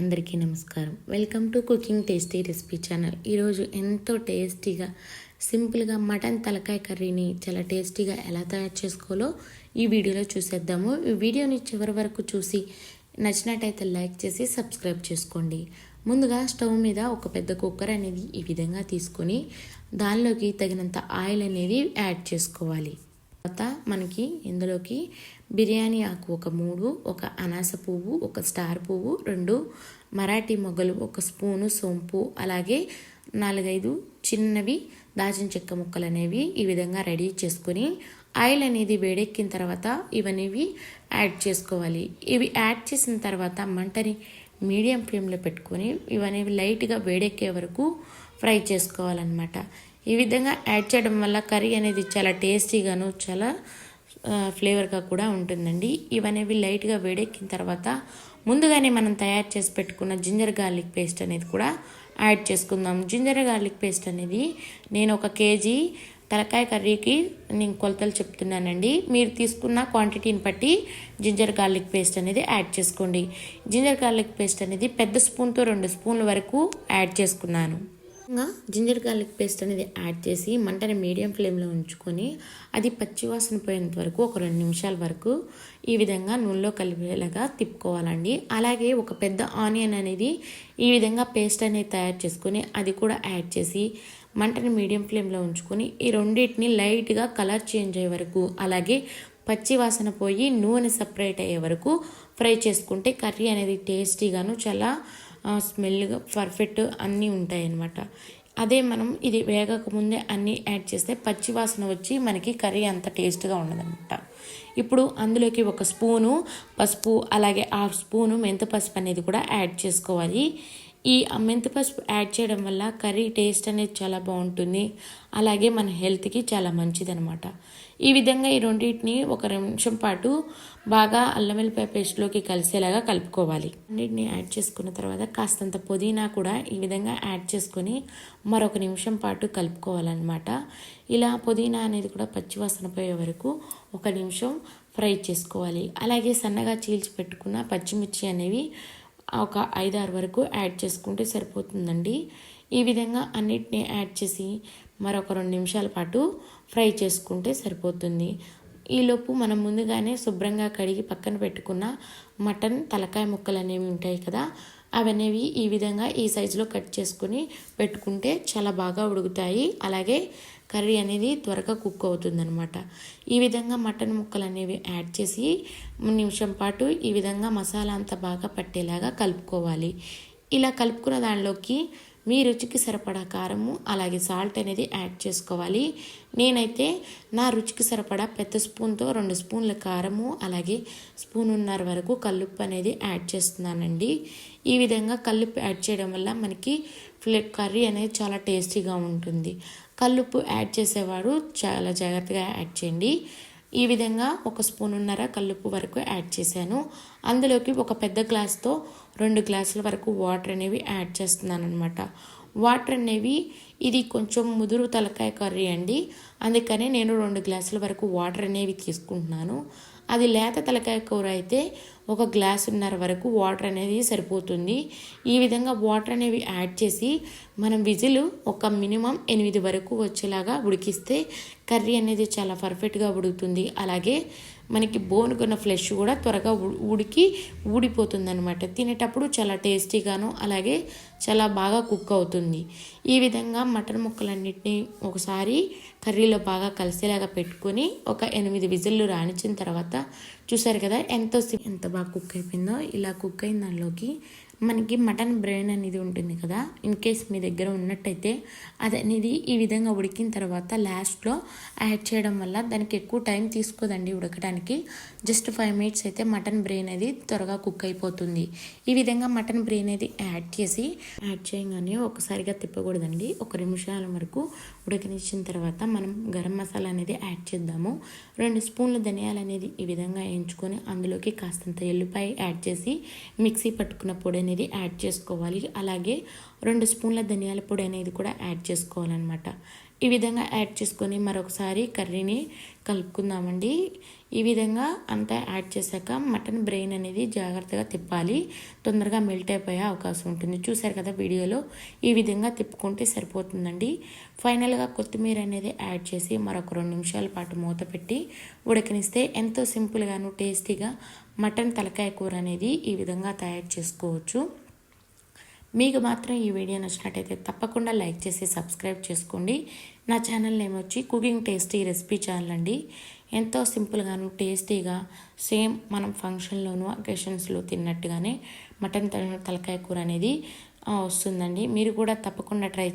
అందరికీ నమస్కారం. Welcome to cooking tasty recipe channel. ఈరోజు ఎంతో టేస్టీగా సింపుల్గా మటన్ తలకాయ కర్రీని చాలా టేస్టీగా ఎలా తయారు చేసుకోవాలో ఈ వీడియోలో చూసేద్దాము. ఈ వీడియోని చివరి వరకు చూసి నచ్చినట్టయితే లైక్ చేసి సబ్స్క్రైబ్ చేసుకోండి. ముందుగా స్టవ్ మీద ఒక పెద్ద కుక్కర్ అనేది ఈ విధంగా తీసుకొని దానిలోకి తగినంత ఆయిల్ అనేది యాడ్ చేసుకోవాలి. తర్వాత మనకి ఇందులోకి బిర్యానీ ఆకు ఒక 3, ఒక అనాస పువ్వు, ఒక స్టార్ పువ్వు, 2 మరాఠీ మొగ్గలు, 1 స్పూను సోంపు, అలాగే 4-5 చిన్నవి దాచిన చెక్క ముక్కలు అనేవి ఈ విధంగా రెడీ చేసుకొని ఆయిల్ అనేది వేడెక్కిన తర్వాత ఇవనేవి యాడ్ చేసుకోవాలి. ఇవి యాడ్ చేసిన తర్వాత మంటని మీడియం ఫ్లేమ్లో పెట్టుకొని ఇవనేవి లైట్గా వేడెక్కే వరకు ఫ్రై చేసుకోవాలన్నమాట. ఈ విధంగా యాడ్ చేయడం వల్ల కర్రీ అనేది చాలా టేస్టీగాను చాలా ఫ్లేవర్గా కూడా ఉంటుందండి. ఇవనేవి లైట్గా వేడెక్కిన తర్వాత ముందుగానే మనం తయారు చేసి పెట్టుకున్న జింజర్ గార్లిక్ పేస్ట్ అనేది కూడా యాడ్ చేసుకుందాం. జింజర్ గార్లిక్ పేస్ట్ అనేది నేను 1 కేజీ తలకాయ కర్రీకి నేను కొలతలు చెప్తున్నానండి. మీరు తీసుకున్న క్వాంటిటీని బట్టి జింజర్ గార్లిక్ పేస్ట్ అనేది యాడ్ చేసుకోండి. జింజర్ గార్లిక్ పేస్ట్ అనేది పెద్ద స్పూన్తో 2 స్పూన్ల వరకు యాడ్ చేసుకున్నాను. జింజర్ గార్లిక్ పేస్ట్ అనేది యాడ్ చేసి మంటని మీడియం ఫ్లేమ్లో ఉంచుకొని అది పచ్చివాసన పోయేంత వరకు ఒక 2 నిమిషాల వరకు ఈ విధంగా నూనెలో కలిపేలాగా తిప్పుకోవాలండి. అలాగే ఒక పెద్ద ఆనియన్ అనేది ఈ విధంగా పేస్ట్ అనేది తయారు చేసుకొని అది కూడా యాడ్ చేసి మంటని మీడియం ఫ్లేమ్లో ఉంచుకొని ఈ రెండింటిని లైట్గా కలర్ చేంజ్ అయ్యే వరకు అలాగే పచ్చి వాసన పోయి నూనె సపరేట్ అయ్యే వరకు ఫ్రై చేసుకుంటే కర్రీ అనేది టేస్టీగాను చాలా స్మెల్గా పర్ఫెక్ట్ అన్నీ ఉంటాయి అన్నమాట. అదే మనం ఇది వేగక ముందే అన్నీ యాడ్ చేస్తే పచ్చి వాసన వచ్చి మనకి కర్రీ అంత టేస్ట్గా ఉండదన్నమాట. ఇప్పుడు అందులోకి 1 స్పూను పసుపు అలాగే 1/2 స్పూను మెంతి పసుపు అనేది కూడా యాడ్ చేసుకోవాలి. ఈ మెంతి పసుపు యాడ్ చేయడం వల్ల కర్రీ టేస్ట్ అనేది చాలా బాగుంటుంది, అలాగే మన హెల్త్కి చాలా మంచిదనమాట. ఈ విధంగా ఈ రెండింటిని 1 నిమిషం పాటు బాగా అల్లం వెల్లిపాయ పేస్ట్లోకి కలిసేలాగా కలుపుకోవాలి. అన్నిటిని యాడ్ చేసుకున్న తర్వాత కాస్తంత పుదీనా కూడా ఈ విధంగా యాడ్ చేసుకొని మరొక నిమిషం పాటు కలుపుకోవాలన్నమాట. ఇలా పుదీనా అనేది కూడా పచ్చివాసన పోయే వరకు 1 నిమిషం ఫ్రై చేసుకోవాలి. అలాగే సన్నగా చీల్చి పెట్టుకున్న పచ్చిమిర్చి అనేవి ఒక 5-6 వరకు యాడ్ చేసుకుంటే సరిపోతుందండి. ఈ విధంగా అన్నిటిని యాడ్ చేసి మరొక 2 నిమిషాల పాటు ఫ్రై చేసుకుంటే సరిపోతుంది. ఈలోపు మనం ముందుగానే శుభ్రంగా కడిగి పక్కన పెట్టుకున్న మటన్ తలకాయ ముక్కలు అనేవి ఉంటాయి కదా, అవనేవి ఈ విధంగా ఈ సైజులో కట్ చేసుకుని పెట్టుకుంటే చాలా బాగా ఉడుకుతాయి. అలాగే కర్రీ అనేది త్వరగా కుక్ అవుతుందన్నమాట. ఈ విధంగా మటన్ ముక్కలు అనేవి యాడ్ చేసి 3 నిమిషం పాటు ఈ విధంగా మసాలా అంతా బాగా పట్టేలాగా కలుపుకోవాలి. ఇలా కలుపుకున్న దానిలోకి మీ రుచికి సరిపడా కారము అలాగే సాల్ట్ అనేది యాడ్ చేసుకోవాలి. నేనైతే నా రుచికి సరిపడా పెద్ద స్పూన్తో 2 స్పూన్ల కారము అలాగే 1.5 స్పూన్ వరకు కల్లుప్పు అనేది యాడ్ చేస్తున్నానండి. ఈ విధంగా కల్లుప్పు యాడ్ చేయడం వల్ల మనకి కర్రీ అనేది చాలా టేస్టీగా ఉంటుంది. కల్లుప్పు యాడ్ చేసేవాడు చాలా జాగ్రత్తగా యాడ్ చేయండి. ఈ విధంగా 1.5 స్పూన్ కల్లుప్పు వరకు యాడ్ చేశాను. అందులోకి ఒక పెద్ద గ్లాస్తో 2 గ్లాసుల వరకు వాటర్ అనేవి యాడ్ చేస్తున్నాను అనమాట. వాటర్ అనేవి ఇది కొంచెం ముదురు తలకాయ కర్రీ అండి, అందుకని నేను 2 గ్లాసుల వరకు వాటర్ అనేవి తీసుకుంటున్నాను. అది లేత తలకాయ కూర అయితే 1 గ్లాసున్నర వరకు వాటర్ అనేది సరిపోతుంది. ఈ విధంగా వాటర్ అనేవి యాడ్ చేసి మనం విజిల్ ఒక మినిమం 8 వరకు వచ్చేలాగా ఉడికిస్తే కర్రీ అనేది చాలా పర్ఫెక్ట్గా ఉడుకుతుంది. అలాగే మనకి బోనుకున్న ఫ్లెష్ కూడా త్వరగా ఊడిపోతుంది అనమాట. తినేటప్పుడు చాలా టేస్టీగాను అలాగే చాలా బాగా కుక్ అవుతుంది. ఈ విధంగా మటన్ ముక్కలన్నిటిని ఒకసారి కర్రీలో బాగా కలిసేలాగా పెట్టుకొని ఒక 8 విజిల్లు రానిచ్చిన తర్వాత చూసారు కదా ఎంత బాగా కుక్ అయిపోయిందో. ఇలా కుక్ అయిన దానిలోకి మనకి మటన్ బ్రెయిన్ అనేది ఉంటుంది కదా, ఇన్ కేస్ మీ దగ్గర ఉన్నట్టయితే అది అనేది ఈ విధంగా ఉడికిన తర్వాత లాస్ట్లో యాడ్ చేయడం వల్ల దానికి ఎక్కువ టైం తీసుకోదండి ఉడకడానికి. జస్ట్ 5 మినిట్స్ అయితే మటన్ బ్రెయిన్ అనేది త్వరగా కుక్ అయిపోతుంది. ఈ విధంగా మటన్ బ్రెయిన్ అనేది యాడ్ చేయగానే ఒకసారిగా తిప్పకూడదండి. 1 నిమిషాల వరకు ఉడకనిచ్చిన తర్వాత మనం గరం మసాలా అనేది యాడ్ చేద్దాము. 2 స్పూన్ల ధనియాలు అనేది ఈ విధంగా వేయించుకొని అందులోకి కాస్తంత ఎల్లిపాయ యాడ్ చేసి మిక్సీ పట్టుకున్న పొడి అనేది యాడ్ చేసుకోవాలి. అలాగే 2 స్పూన్ల ధనియాల పొడి అనేది కూడా యాడ్ చేసుకోవాలన్నమాట. ఈ విధంగా యాడ్ చేసుకొని మరొకసారి కర్రీని కలుపుకుందామండి. ఈ విధంగా అంతా యాడ్ చేశాక మటన్ బ్రెయిన్ అనేది జాగ్రత్తగా తిప్పాలి, తొందరగా మెల్ట్ అయిపోయే అవకాశం ఉంటుంది. చూసారు కదా వీడియోలో, ఈ విధంగా తిప్పుకుంటే సరిపోతుందండి. ఫైనల్గా కొత్తిమీర అనేది యాడ్ చేసి మరొక 2 నిమిషాల పాటు మూత పెట్టి ఉడకనిస్తే ఎంతో సింపుల్గాను టేస్టీగా మటన్ తలకాయ కూర అనేది ఈ విధంగా తయారు చేసుకోవచ్చు. మీకు మాత్రం ఈ వీడియో నచ్చినట్టయితే తప్పకుండా లైక్ చేసి సబ్స్క్రైబ్ చేసుకోండి. నా ఛానల్ నేమ్ వచ్చి కుకింగ్ టేస్టీ రెసిపీ ఛానల్ అండి. ఎంతో సింపుల్గాను టేస్టీగా సేమ్ మనం ఫంక్షన్లోనూ అకేషన్స్లో తిన్నట్టుగానే మటన్ తలకాయ కూర అనేది వస్తుందండి. మీరు కూడా తప్పకుండా ట్రై